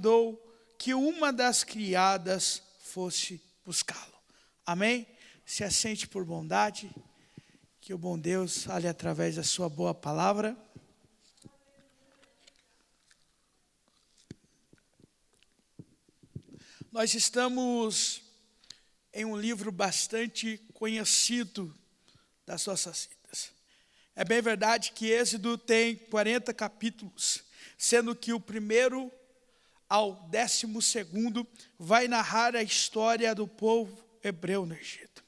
mandou que uma das criadas fosse buscá-lo. Amém? Se assente por bondade, que o bom Deus fale através da sua boa palavra. Nós estamos em um livro bastante conhecido das nossas vidas. É bem verdade que Êxodo tem 40 capítulos, sendo que o primeiro ao 12º vai narrar a história do povo hebreu no Egito.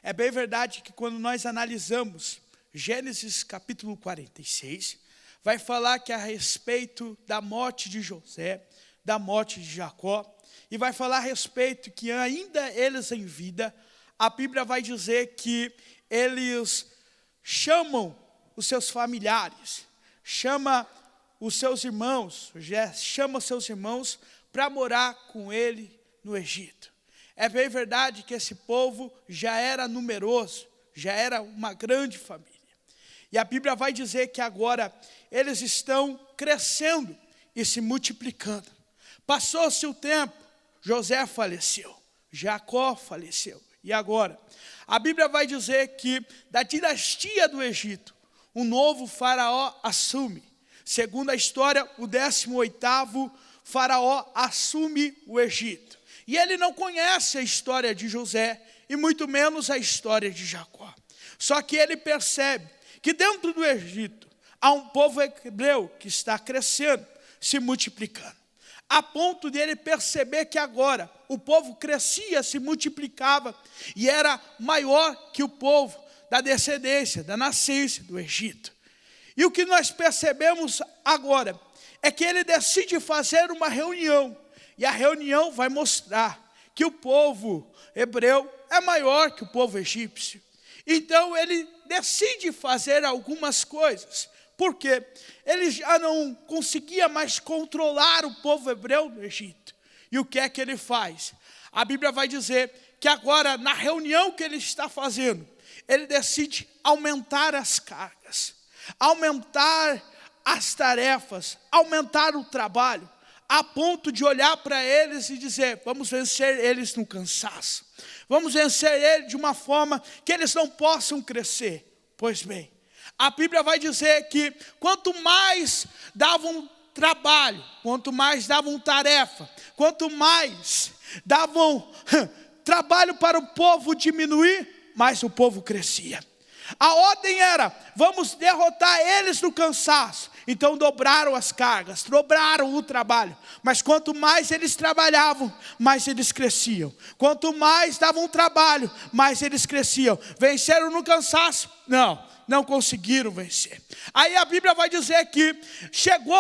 É bem verdade que quando nós analisamos Gênesis capítulo 46, vai falar que a respeito da morte de José, da morte de Jacó, e vai falar a respeito que ainda eles em vida, a Bíblia vai dizer que eles chamam os seus familiares, chama os seus irmãos para morar com ele no Egito. É bem verdade que esse povo já era numeroso, já era uma grande família. E a Bíblia vai dizer que agora eles estão crescendo e se multiplicando. Passou-se o tempo, José faleceu, Jacó faleceu. E agora? A Bíblia vai dizer que da dinastia do Egito, um novo faraó assume. Segundo a história, o 18º faraó assume o Egito. E ele não conhece a história de José, e muito menos a história de Jacó. Só que ele percebe que dentro do Egito há um povo hebreu que está crescendo, se multiplicando. A ponto de ele perceber que agora o povo crescia, se multiplicava e era maior que o povo da descendência, da nascência do Egito. E o que nós percebemos agora é que ele decide fazer uma reunião. E a reunião vai mostrar que o povo hebreu é maior que o povo egípcio. Então ele decide fazer algumas coisas. Porque ele já não conseguia mais controlar o povo hebreu no Egito. E o que é que ele faz? A Bíblia vai dizer que agora, na reunião que ele está fazendo, ele decide aumentar as cargas, aumentar as tarefas, aumentar o trabalho, a ponto de olhar para eles e dizer: vamos vencer eles no cansaço, vamos vencer eles de uma forma que eles não possam crescer. Pois bem, a Bíblia vai dizer que quanto mais davam trabalho, quanto mais davam tarefa, quanto mais davam trabalho para o povo diminuir, mais o povo crescia. A ordem era: vamos derrotar eles no cansaço. Então dobraram as cargas, dobraram o trabalho. Mas quanto mais eles trabalhavam, mais eles cresciam. Quanto mais davam trabalho, mais eles cresciam. Venceram no cansaço? Não conseguiram vencer. Aí a Bíblia vai dizer que chegou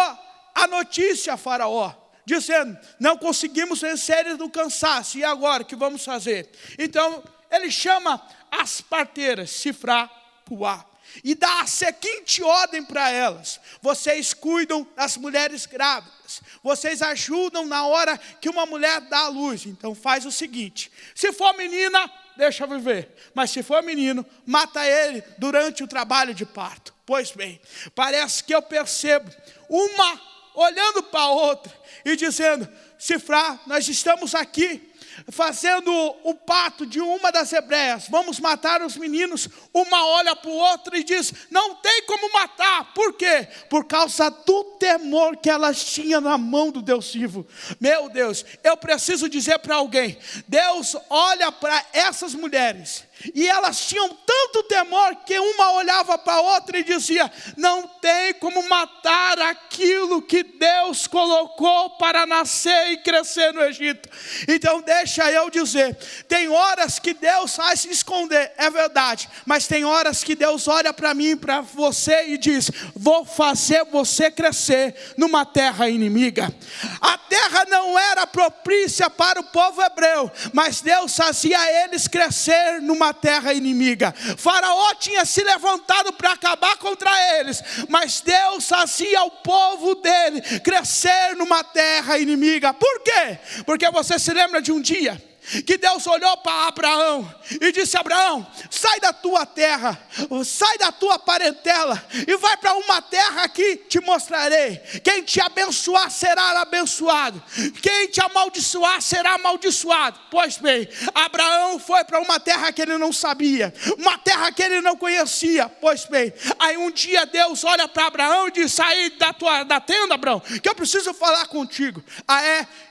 a notícia a Faraó, dizendo: não conseguimos vencer eles no cansaço. E agora, o que vamos fazer? Então ele chama as parteiras, Sifrá, Puá, e dá a seguinte ordem para elas: vocês cuidam das mulheres grávidas, vocês ajudam na hora que uma mulher dá à luz. Então faz o seguinte: se for menina, deixa viver, mas se for menino, mata ele durante o trabalho de parto. Pois bem, parece que eu percebo uma olhando para a outra e dizendo: Sifrá, nós estamos aqui fazendo o parto de uma das hebreias, vamos matar os meninos. Uma olha para o outro e diz: não tem como matar. Por quê? Por causa do temor que elas tinham na mão do Deus vivo. Meu Deus, eu preciso dizer para alguém: Deus olha para essas mulheres e elas tinham tanto temor que uma olhava para a outra e dizia: não tem como matar aquilo que Deus colocou para nascer e crescer no Egito. Então deixa eu dizer, tem horas que Deus faz se esconder, é verdade, mas tem horas que Deus olha para mim e para você e diz: vou fazer você crescer numa terra inimiga. A terra não era propícia para o povo hebreu, mas Deus fazia eles crescer numa terra inimiga. Faraó tinha se levantado para acabar contra eles, mas Deus fazia o povo dele crescer numa terra inimiga. Por quê? Porque você se lembra de um dia que Deus olhou para Abraão e disse: Abraão, sai da tua terra, sai da tua parentela e vai para uma terra que te mostrarei. Quem te abençoar será abençoado, quem te amaldiçoar será amaldiçoado. Pois bem, Abraão foi para uma terra que ele não sabia, uma terra que ele não conhecia. Pois bem, aí um dia Deus olha para Abraão e diz: sai da tenda, Abraão, que eu preciso falar contigo.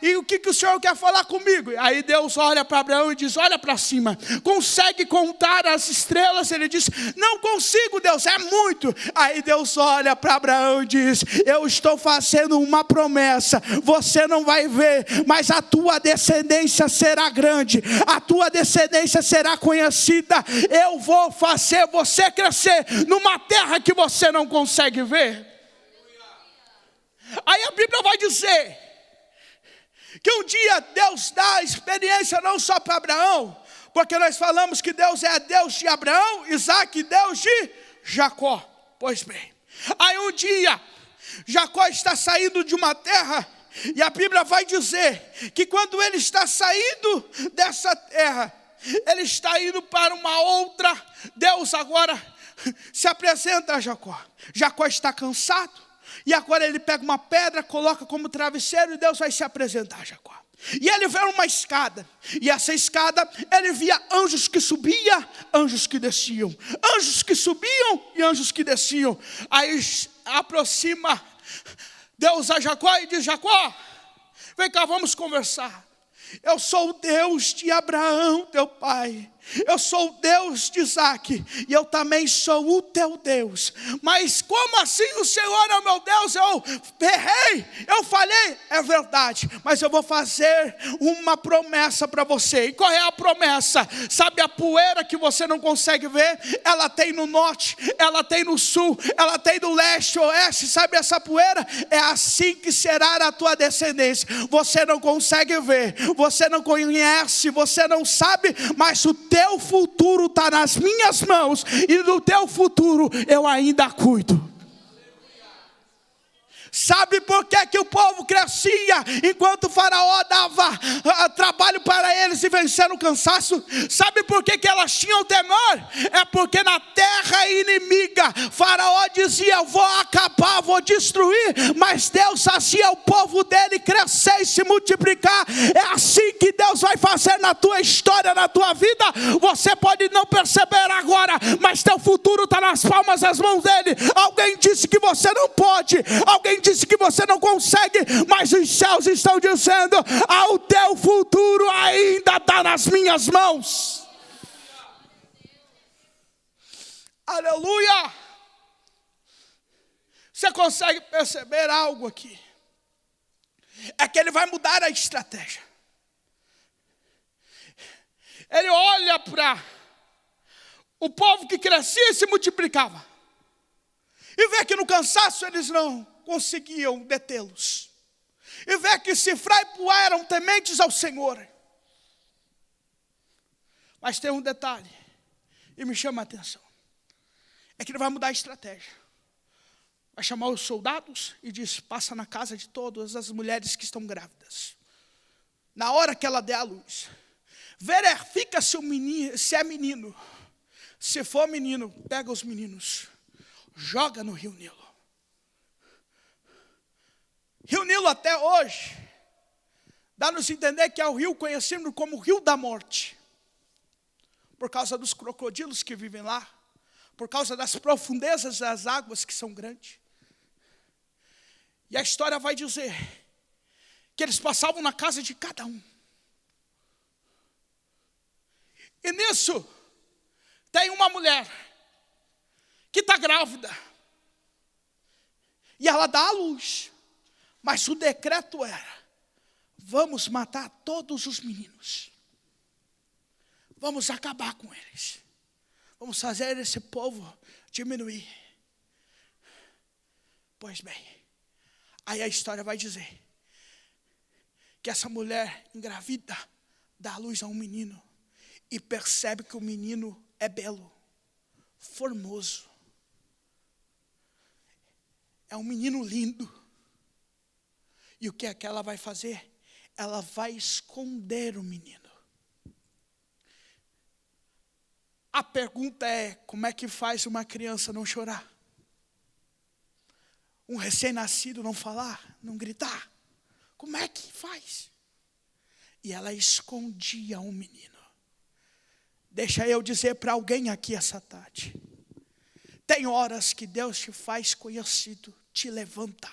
E o que o Senhor quer falar comigo? Aí Deus olha para Abraão e diz: olha para cima, consegue contar as estrelas? Ele diz: não consigo, Deus, é muito. Aí Deus olha para Abraão e diz: eu estou fazendo uma promessa, você não vai ver, mas a tua descendência será grande, a tua descendência será conhecida. Eu vou fazer você crescer numa terra que você não consegue ver. Aí a Bíblia vai dizer que um dia Deus dá experiência não só para Abraão, porque nós falamos que Deus é Deus de Abraão, Isaac e Deus de Jacó. Pois bem, aí um dia Jacó está saindo de uma terra, e a Bíblia vai dizer que quando ele está saindo dessa terra, ele está indo para uma outra. Deus agora se apresenta a Jacó. Jacó está cansado, e agora ele pega uma pedra, coloca como travesseiro, e Deus vai se apresentar a Jacó. E ele vê uma escada, e essa escada, ele via anjos que subiam, anjos que desciam, anjos que subiam e anjos que desciam. Aí aproxima Deus a Jacó e diz: Jacó, vem cá, vamos conversar. Eu sou o Deus de Abraão, teu pai. Eu sou o Deus de Isaac, e eu também sou o teu Deus. Mas como assim o Senhor é o meu Deus? Eu errei, eu falhei, é verdade, mas eu vou fazer uma promessa para você. E qual é a promessa? Sabe a poeira que você não consegue ver? Ela tem no norte, ela tem no sul, ela tem no leste, oeste. Sabe essa poeira? É assim que será a tua descendência. Você não consegue ver, você não conhece, você não sabe, mas o teu futuro está nas minhas mãos, e do teu futuro eu ainda cuido. Sabe por que o povo crescia enquanto o faraó dava trabalho para eles e venceram o cansaço? Sabe por que elas tinham temor? É porque na terra inimiga, faraó dizia: eu vou acabar, vou destruir, mas Deus fazia o povo dele crescer e se multiplicar. É assim que Deus vai fazer na tua história, na tua vida. Você pode não perceber agora, mas teu futuro está nas palmas das mãos dele. Alguém disse que você não pode, alguém disse que você não consegue, mas os céus estão dizendo: o teu futuro ainda está nas minhas mãos. Aleluia! Você consegue perceber algo aqui? É que ele vai mudar a estratégia. Ele olha para o povo que crescia e se multiplicava, e vê que no cansaço eles não conseguiam detê-los, e vê que Sifra e Puá eram tementes ao Senhor. Mas tem um detalhe, e me chama a atenção, é que ele vai mudar a estratégia. Vai chamar os soldados e diz: passa na casa de todas as mulheres que estão grávidas. Na hora que ela der a luz, verifica se é menino. Se for menino, pega os meninos, joga no rio Nilo. Rio Nilo até hoje dá-nos a entender que é o rio conhecido como o Rio da Morte, por causa dos crocodilos que vivem lá, por causa das profundezas das águas que são grandes. E a história vai dizer que eles passavam na casa de cada um. E nisso tem uma mulher que está grávida, e ela dá à luz. Mas o decreto era: vamos matar todos os meninos, vamos acabar com eles, vamos fazer esse povo diminuir. Pois bem, aí a história vai dizer que essa mulher engravida dá à luz a um menino, e percebe que o menino é belo, formoso, é um menino lindo. E o que é que ela vai fazer? Ela vai esconder o menino. A pergunta é, como é que faz uma criança não chorar? Um recém-nascido não falar, não gritar? Como é que faz? E ela escondia um menino. Deixa eu dizer para alguém aqui essa tarde. Tem horas que Deus te faz conhecido, te levanta.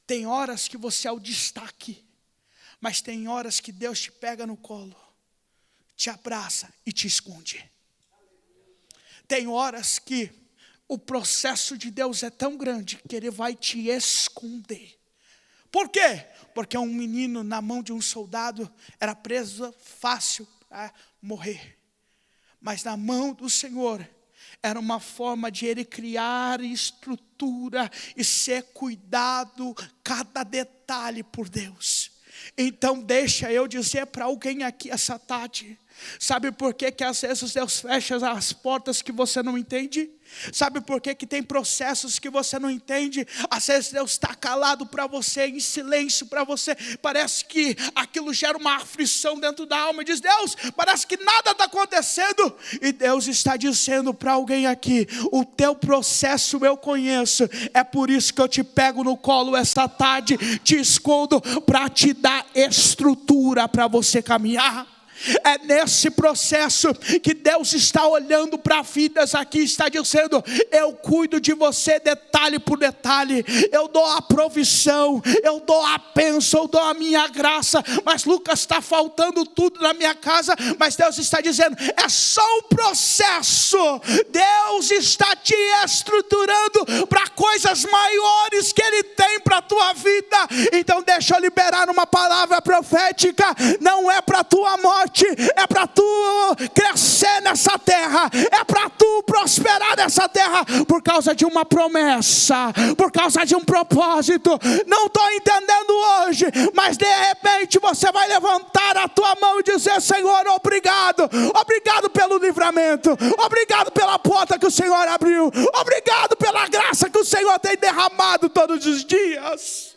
Tem horas que você é o destaque. Mas tem horas que Deus te pega no colo, te abraça e te esconde. Tem horas que o processo de Deus é tão grande que Ele vai te esconder. Por quê? Porque um menino na mão de um soldado era preso fácil para morrer. Mas na mão do Senhor era uma forma de Ele criar estrutura e ser cuidado cada detalhe por Deus. Então deixa eu dizer para alguém aqui essa tarde. Sabe por que às vezes Deus fecha as portas que você não entende? Sabe por que tem processos que você não entende? Às vezes Deus está calado para você, em silêncio para você. Parece que aquilo gera uma aflição dentro da alma. E diz, Deus, parece que nada está acontecendo. E Deus está dizendo para alguém aqui, o teu processo eu conheço. É por isso que eu te pego no colo esta tarde, te escondo para te dar estrutura para você caminhar. É nesse processo que Deus está olhando para vidas aqui, está dizendo, eu cuido de você detalhe por detalhe, eu dou a provisão, eu dou a bênção, eu dou a minha graça, mas Lucas, está faltando tudo na minha casa, mas Deus está dizendo, é só um processo, Deus está te estruturando para coisas maiores que Ele tem para a tua vida. Então deixa eu liberar uma palavra profética, não é para a tua morte, é para tu crescer nessa terra, é para tu prosperar nessa terra, por causa de uma promessa, por causa de um propósito. Não estou entendendo hoje, mas de repente você vai levantar a tua mão e dizer, Senhor, obrigado, obrigado pelo livramento, obrigado pela porta que o Senhor abriu, obrigado pela graça que o Senhor tem derramado todos os dias.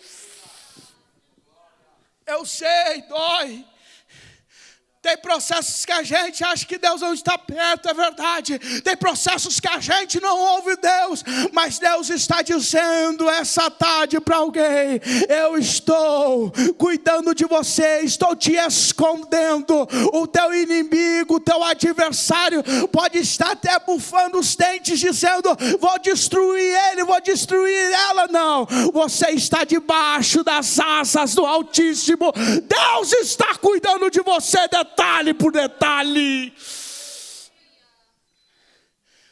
Eu sei, dói. Tem processos que a gente acha que Deus não está perto, é verdade. Tem processos que a gente não ouve Deus, mas Deus está dizendo essa tarde para alguém, eu estou cuidando de você, estou te escondendo. O teu inimigo, o teu adversário pode estar até bufando os dentes, dizendo, vou destruir ele, vou destruir ela. Não, você está debaixo das asas do Altíssimo. Deus está cuidando de você, detalhe por detalhe.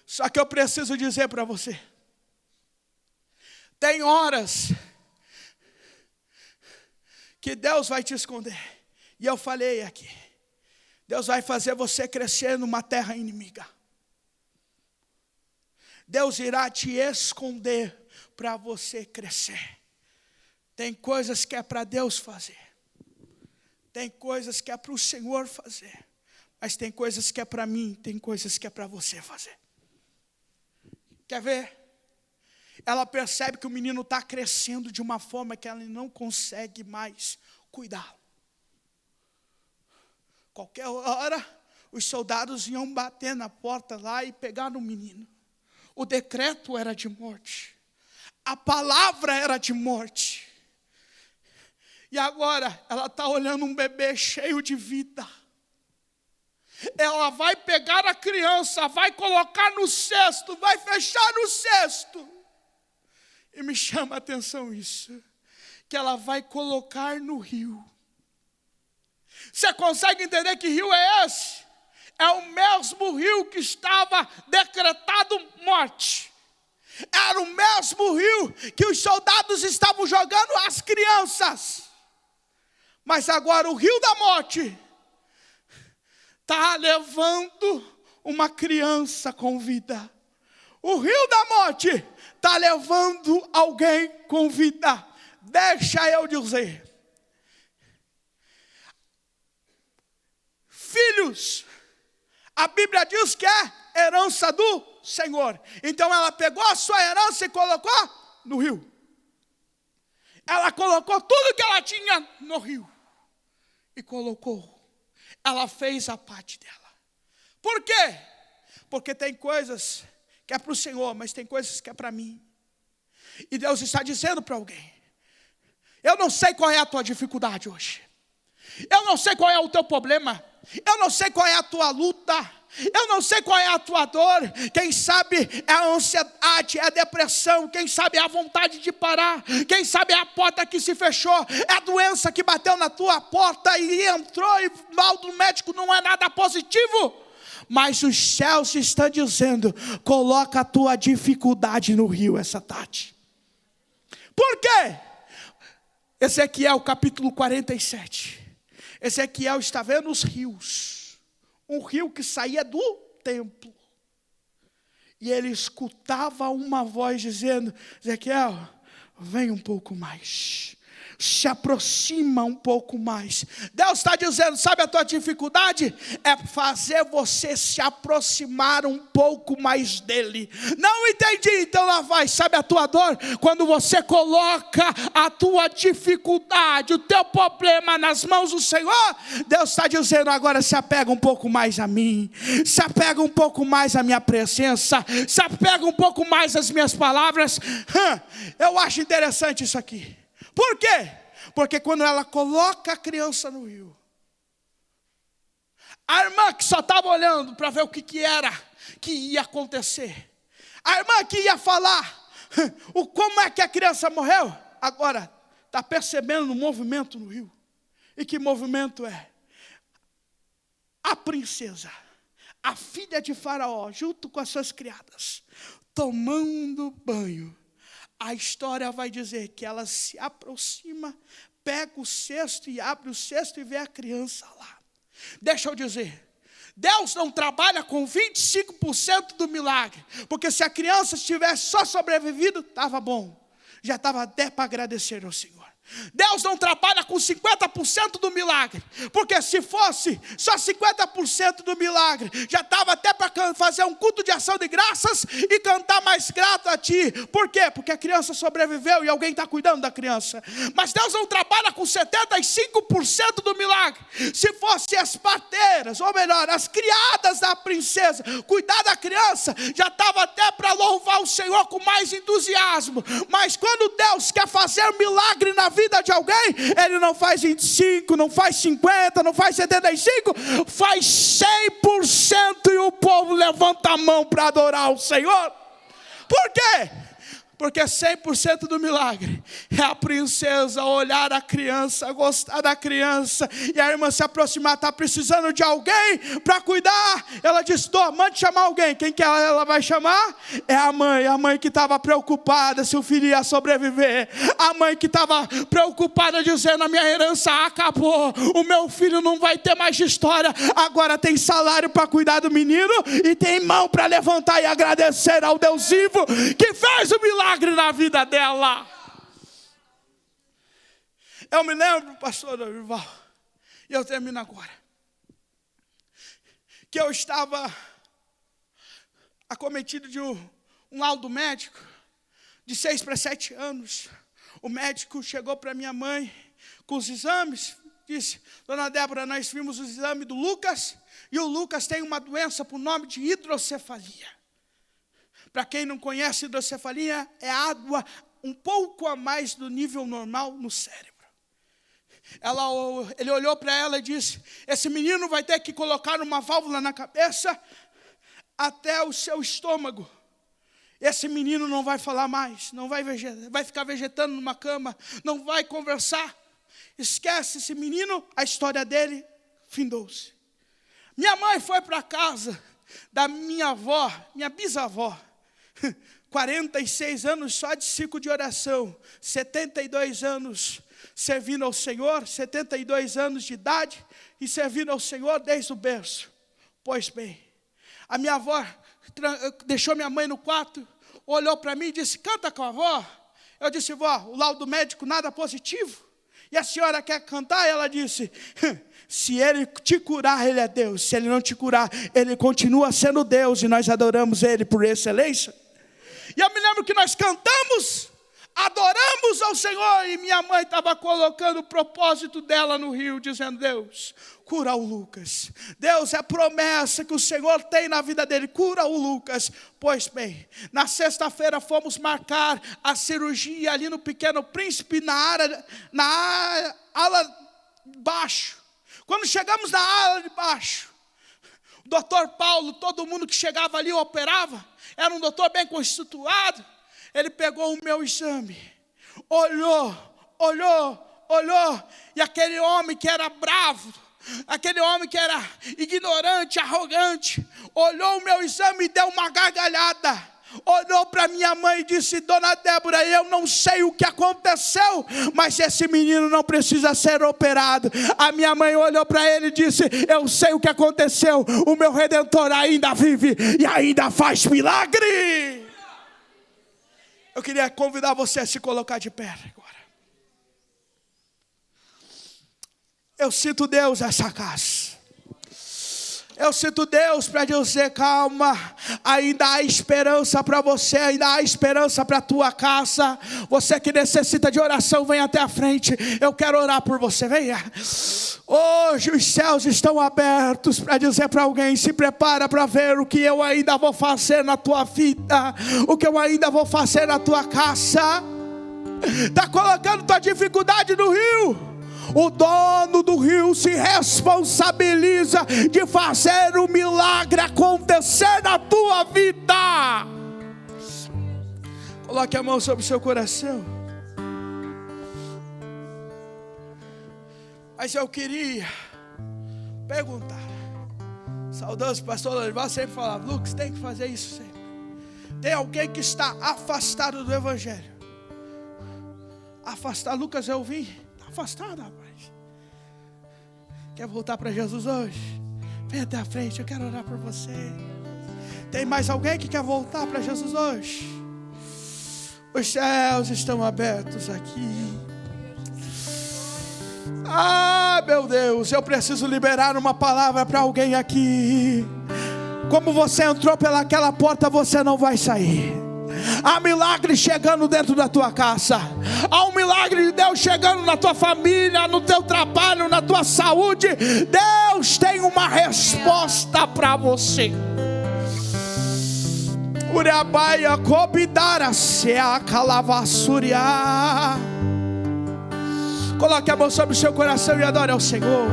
Só que eu preciso dizer para você, tem horas que Deus vai te esconder. E eu falei aqui, Deus vai fazer você crescer numa terra inimiga. Deus irá te esconder para você crescer. Tem coisas que é para Deus fazer. Tem coisas que é para o Senhor fazer. Mas tem coisas que é para mim, tem coisas que é para você fazer. Quer ver? Ela percebe que o menino está crescendo de uma forma que ela não consegue mais cuidá-lo. Qualquer hora, os soldados iam bater na porta lá e pegar no menino. O decreto era de morte. A palavra era de morte. E agora ela está olhando um bebê cheio de vida. Ela vai pegar a criança, vai colocar no cesto, vai fechar no cesto. E me chama a atenção isso, que ela vai colocar no rio. Você consegue entender que rio é esse? É o mesmo rio que estava decretado morte. Era o mesmo rio que os soldados estavam jogando as crianças. Mas agora o rio da morte está levando uma criança com vida. O rio da morte está levando alguém com vida. Deixa eu dizer. Filhos, a Bíblia diz que é herança do Senhor. Então ela pegou a sua herança e colocou no rio. Ela colocou tudo que ela tinha no rio. E colocou. Ela fez a parte dela. Por quê? Porque tem coisas que é para o Senhor, mas tem coisas que é para mim. E Deus está dizendo para alguém: eu não sei qual é a tua dificuldade hoje. Eu não sei qual é o teu problema. Eu não sei qual é a tua luta. Eu não sei qual é a tua dor. Quem sabe é a ansiedade, é a depressão. Quem sabe é a vontade de parar. Quem sabe é a porta que se fechou. É a doença que bateu na tua porta e entrou, e o mal do médico não é nada positivo. Mas os céus estão dizendo: coloca a tua dificuldade no rio essa tarde. Por quê? Ezequiel capítulo 47. Ezequiel está vendo os rios. Um rio que saía do templo. E ele escutava uma voz dizendo: Ezequiel, vem um pouco mais. Se aproxima um pouco mais. Deus está dizendo: sabe a tua dificuldade? É fazer você se aproximar um pouco mais dele. Não entendi, então lá vai. Sabe a tua dor? Quando você coloca a tua dificuldade, o teu problema nas mãos do Senhor, Deus está dizendo: agora se apega um pouco mais a mim, se apega um pouco mais à minha presença, se apega um pouco mais às minhas palavras. Eu acho interessante isso aqui. Por quê? Porque quando ela coloca a criança no rio, a irmã que só estava olhando para ver o que ia acontecer, a irmã que ia falar como é que a criança morreu, agora está percebendo um movimento no rio. E que movimento é? A princesa, a filha de Faraó, junto com as suas criadas, tomando banho. A história vai dizer que ela se aproxima, pega o cesto e abre o cesto e vê a criança lá. Deixa eu dizer, Deus não trabalha com 25% do milagre, porque se a criança tivesse só sobrevivido, estava bom, já estava até para agradecer ao Senhor. Deus não trabalha com 50% do milagre, porque se fosse só 50% do milagre, já estava até para fazer um culto de ação de graças e cantar mais grato a ti. Por quê? Porque a criança sobreviveu e alguém está cuidando da criança. Mas Deus não trabalha com 75% do milagre. Se fosse as parteiras, ou melhor, as criadas da princesa, cuidar da criança, já estava até para louvar o Senhor com mais entusiasmo. Mas quando Deus quer fazer um milagre na vida de alguém, Ele não faz 25, não faz 50, não faz 75, faz 100% e o povo levanta a mão para adorar o Senhor. Por quê? Porque 100% do milagre é a princesa olhar a criança, gostar da criança, e a irmã se aproximar, está precisando de alguém para cuidar. Ela diz: mande chamar alguém. Quem que ela vai chamar? É a mãe que estava preocupada se o filho ia sobreviver. A mãe que estava preocupada dizendo: a minha herança acabou, o meu filho não vai ter mais história. Agora tem salário para cuidar do menino e tem mão para levantar e agradecer ao Deus vivo que fez o milagre na vida dela. Eu me lembro, pastor Dorival, e eu termino agora, que eu estava acometido de um laudo médico de 6 para 7 anos. O médico chegou para minha mãe com os exames, disse: dona Débora, nós vimos o exame do Lucas, e o Lucas tem uma doença por nome de hidrocefalia. Para quem não conhece, hidrocefalia é água um pouco a mais do nível normal no cérebro. Ele olhou para ela e disse: esse menino vai ter que colocar uma válvula na cabeça até o seu estômago. Esse menino não vai falar mais, não vai ficar vegetando numa cama, não vai conversar. Esquece esse menino, a história dele findou-se. Minha mãe foi para a casa da minha avó, minha bisavó, 46 anos só de ciclo de oração, 72 anos servindo ao Senhor, 72 anos de idade e servindo ao Senhor desde o berço. Pois bem, a minha avó deixou minha mãe no quarto, olhou para mim e disse: canta com a avó. Eu disse: vó, o laudo médico nada positivo. E a senhora quer cantar? Ela disse: se Ele te curar, Ele é Deus. Se Ele não te curar, Ele continua sendo Deus. E nós adoramos Ele por excelência. E eu me lembro que nós cantamos adoramos ao Senhor, e minha mãe estava colocando o propósito dela no rio, dizendo: Deus, cura o Lucas. Deus, é promessa que o Senhor tem na vida dele, cura o Lucas. Pois bem, na sexta-feira fomos marcar a cirurgia ali no Pequeno Príncipe, na ala de baixo. Quando chegamos na ala de baixo, o doutor Paulo, todo mundo que chegava ali operava, era um doutor bem constituído. Ele pegou o meu exame, olhou, e aquele homem que era bravo, aquele homem que era ignorante, arrogante, olhou o meu exame e deu uma gargalhada, olhou para minha mãe e disse: Dona Débora, eu não sei o que aconteceu, mas esse menino não precisa ser operado. A minha mãe olhou para ele e disse: eu sei o que aconteceu, o meu Redentor ainda vive e ainda faz milagre. Eu queria convidar você a se colocar de pé agora. Eu sinto Deus nessa casa. Eu sinto Deus para dizer: calma, ainda há esperança para você, ainda há esperança para a tua casa. Você que necessita de oração, vem até a frente. Eu quero orar por você, venha. Hoje os céus estão abertos para dizer para alguém: se prepara para ver o que eu ainda vou fazer na tua vida, o que eu ainda vou fazer na tua casa. Está colocando tua dificuldade no rio. O dono do rio se responsabiliza de fazer o milagre acontecer na tua vida. Coloque a mão sobre o seu coração. Mas eu queria perguntar. Saudoso pastor Lorival sempre falava: Lucas, tem que fazer isso sempre. Tem alguém que está afastado do evangelho? Afastado. Lucas, eu vim. Está afastado, rapaz. Quer voltar para Jesus hoje? Vem até a frente, eu quero orar por você. Tem mais alguém que quer voltar para Jesus hoje? Os céus estão abertos aqui. Ah, meu Deus, eu preciso liberar uma palavra para alguém aqui. Como você entrou pelaquela porta, você não vai sair. Há milagre chegando dentro da tua casa. Há um milagre de Deus chegando na tua família, no teu trabalho, na tua saúde. Deus tem uma resposta para você. Urabaia cobidara sea calavassúria. Coloque a mão sobre o seu coração e adore ao Senhor.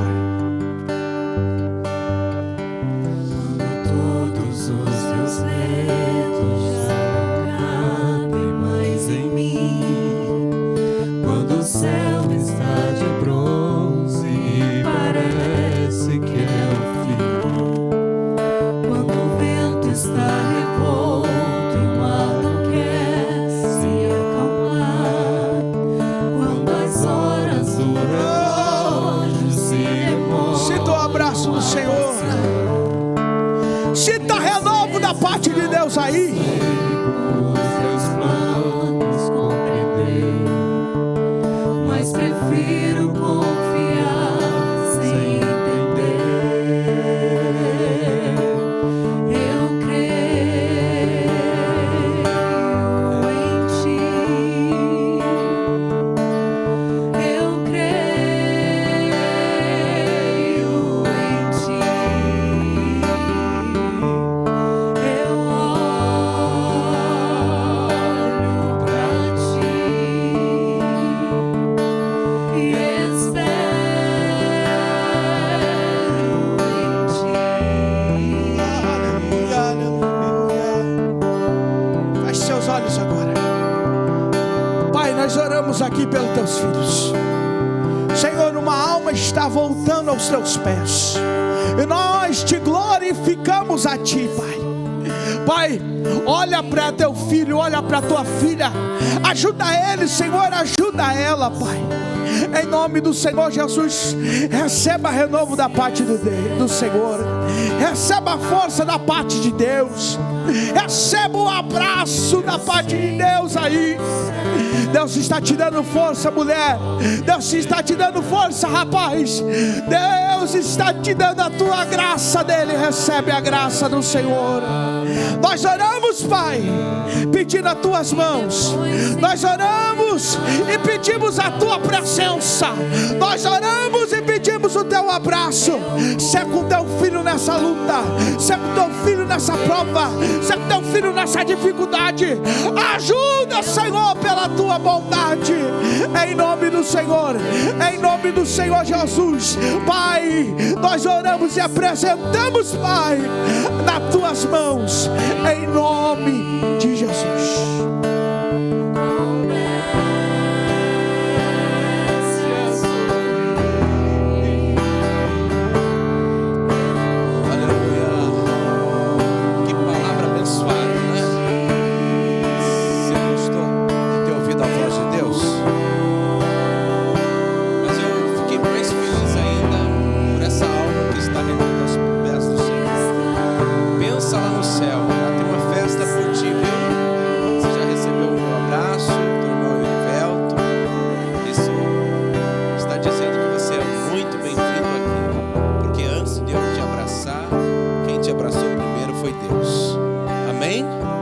Todos os meus medos já cabem mais em mim. Quando o céu está de bronze e parece que é o fim. Quando o vento está revolto e o mar não quer se acalmar. Quando as horas do relógio se demoram. Sinta o abraço do Senhor. Sinta renovo da parte de Deus aí. Os teus planos compreender, mas prefiro confiar sem entender. Eu creio em ti. Eu creio em ti. Eu olho pra ti e espero em ti. Aleluia, aleluia. Feche seus olhos agora. Pai, nós oramos aqui pelos teus filhos. Senhor, uma alma está voltando aos teus pés, e nós te glorificamos a ti, Pai. Pai, olha para teu filho, olha para tua filha. Ajuda ele, Senhor, ajuda ela, Pai. Em nome do Senhor Jesus, receba renovo da parte do Senhor. Receba a força da parte de Deus. Receba o abraço da parte de Deus aí. Deus está te dando força, mulher. Deus está te dando força, rapaz. Deus está te dando a tua graça dele. Recebe a graça do Senhor. Nós oramos, Pai, pedindo as tuas mãos. Nós oramos e pedimos a tua presença. Nós oramos e pedimos o teu abraço. Se é com teu filho nessa luta, se é com teu filho nessa prova, se é com teu filho nessa dificuldade, ajuda, Senhor, pela tua bondade. Em nome do Senhor, em nome do Senhor Jesus, Pai, nós oramos e apresentamos, Pai, nas tuas mãos, em nome de Jesus.